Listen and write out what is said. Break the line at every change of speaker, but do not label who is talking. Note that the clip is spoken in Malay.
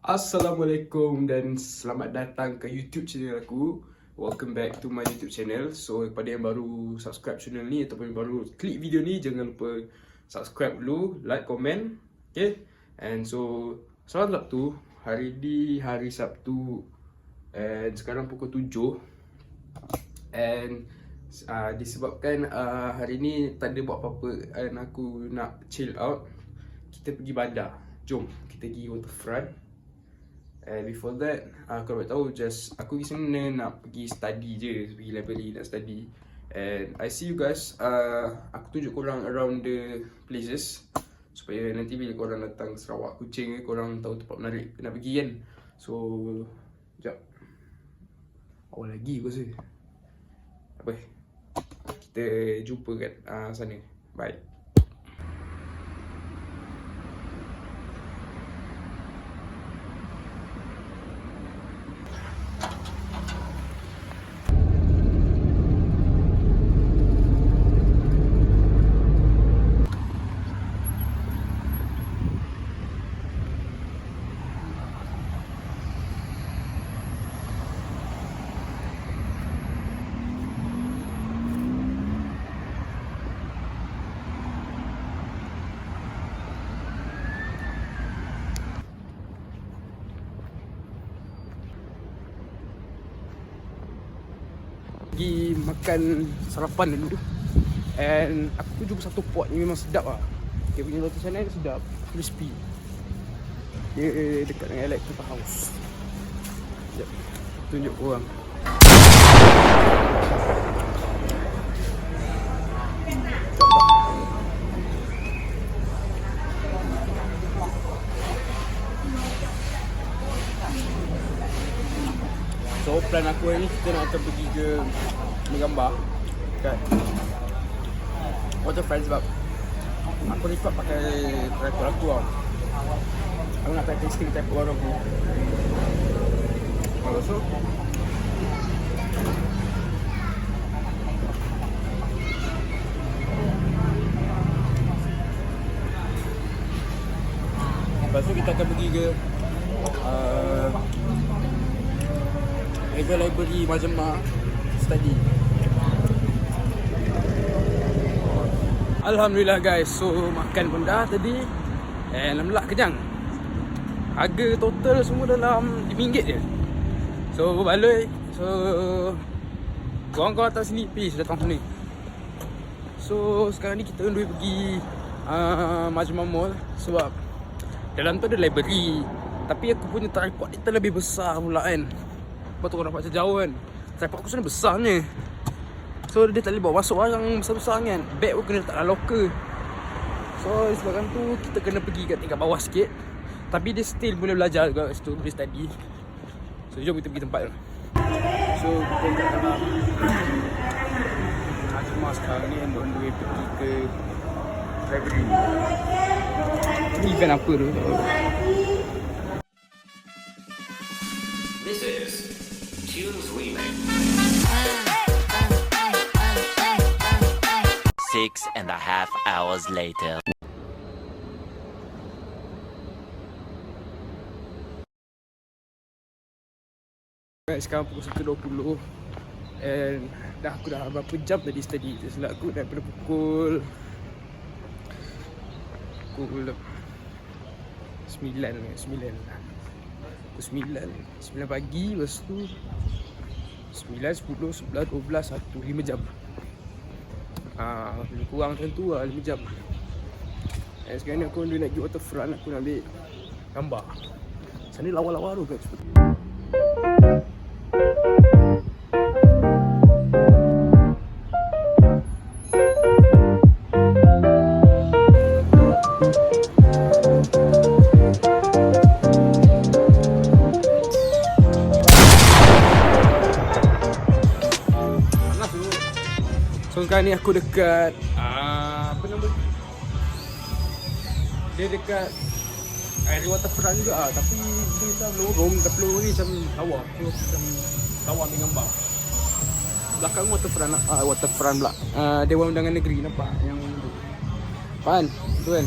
Assalamualaikum dan selamat datang ke YouTube channel aku. Welcome back to my YouTube channel. So kepada yang baru subscribe channel ni ataupun baru klik video ni, jangan lupa subscribe dulu, like, komen. Okay. And so selamat Sabtu. Hari ni hari Sabtu and sekarang pukul 7. And disebabkan hari ni tak ada buat apa-apa and aku nak chill out, kita pergi bandar. Jom kita pergi waterfront. And before that, kalau tahu, aku pergi sana nak pergi study je, pergi library nak study. And I see you guys, aku tunjuk korang around the places supaya nanti bila korang datang Sarawak, Kuching, korang tahu tempat menarik nak pergi kan. So, sekejap. Awal lagi aku rasa. Apa? Kita jumpa kat sana. Bye. Pergi makan sarapan dulu. And aku jumpa satu pot ni memang sedap lah. Dia punya roti canai dia sedap, crispy. Dia dekat dengan Electric House. Sekejap, tunjuk korang. So plan aku hari ni, kita nak akan pergi ke menggambar kat waterfront sebab aku record pakai tripod aku tau. Aku nak try testing tripod baru aku. So lepas tu kita akan pergi ke library Majmah study. Alhamdulillah guys, so makan pun dah tadi. Alhamdulillah kenyang. Harga total semua dalam RM5 je. So baloi. So korang-korang datang sini, please datang sini. So sekarang ni kita boleh pergi Majmah Mall sebab dalam tu ada library. Tapi aku punya tripod ni terlebih besar pula kan. Lepas tu korang nampak macam jauh kan. Tripod aku sebenarnya besarnya. So dia tak boleh bawa masuk barang besar-besar kan. Bag pun kena letak dalam locker. So disebabkan tu kita kena pergi kat tingkat bawah sikit. Tapi dia still boleh belajar juga kat situ, boleh study. So jom kita pergi tempat tu. So kita kat dalam Majmah sekarang ni and on the way pergi ke library. Ni event apa tu?
This is Tunes Remix.
6.5 hours later.
Sekarang pukul 1.20 and aku dah berapa jam tadi study. Sebab aku daripada pukul 9 pagi, lepas tu 9, 10, 11, 12, 1, 5 jam. Lebih kurang macam tu lah, 5 jam. Dan sekarang ni aku nak pergi waterfront, aku nak ambil gambar. Sana lawa-lawa tu guys. So sekarang ni aku dekat apa nama? Dia dekat air waterfront juga tapi dia macam lorong, tapi lorong ni macam lawa. Macam lawa ambil gambar. Belakang waterfront pula. Dewan Undangan Negeri nampak yang tu. Faham? Tu kan?